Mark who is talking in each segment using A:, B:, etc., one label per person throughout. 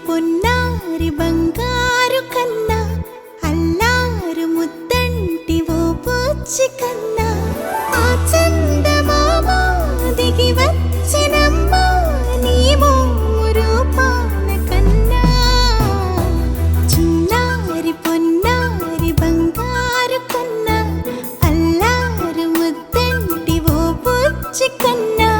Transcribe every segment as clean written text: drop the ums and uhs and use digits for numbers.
A: పొన్నారి బంగారు కన్నా అల్లారు ముద్దంటి ఓ పూచి కన్నా ఆ చందమామ దిగి వచ్చినమ్మ నీ రూపాల కన్నా చిన్నారి పొన్నారి బంగారు కన్నా అల్లారు ముద్దంటి ఓ పూచి కన్నా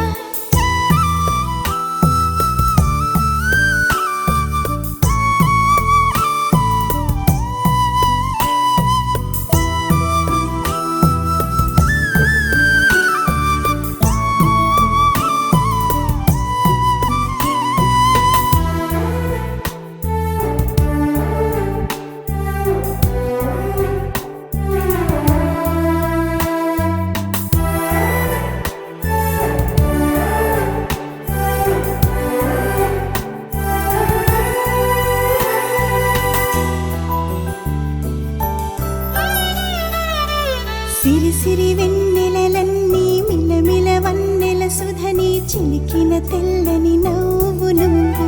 A: సిరి సిరి వెన్నెలలన్నీ మిలమిల వన్నెల సుధని చిలికిన తెల్లని నవ్వు నువ్వు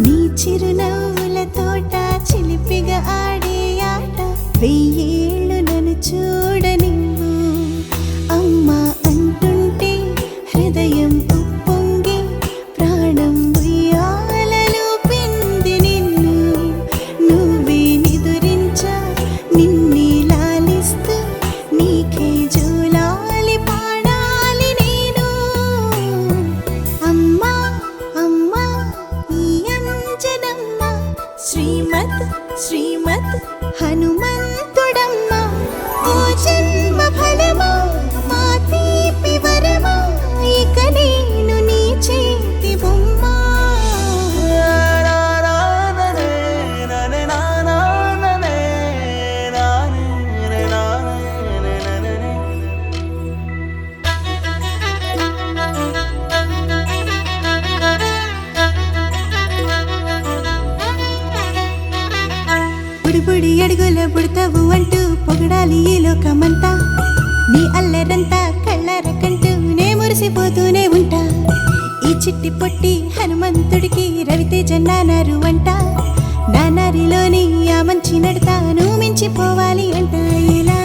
A: నీ చిరునవ్వుల తోట చిలిపిగా ఆడే ఆట వెయ్యేళ్ళు నన్ను చూడనివ్వు అమ్మా అంటుంటే హృదయం ఉప్పొంగి ప్రాణం ఉయ్యాలలో పిండి నిన్ను నువ్వే నిదురించా నిన్నే నీకే జూలాలి పాడాలి నేను అమ్మా అమ్మా ఈ అంజనమ్మ శ్రీమత్ శ్రీమత్ హనుమంతుడమ్మ ఓ జన్మ ఫలమా మా తీపి వరమా ఇక నేను నీ చేతి బొమ్మ బుడి అడుగుల బుడతావు అంటూ పొగడాలి ఈ లోకమంతా నీ అల్లరంతా కళ్ళరకంటూ నే మురిసిపోతూనే ఉంటా ఈ చిట్టి పొట్టి హనుమంతుడికి రవితేజ నానారు అంట నానారిలోని ఆ మంచి నడతా నువ్వు మించిపోవాలి అంట ఇలా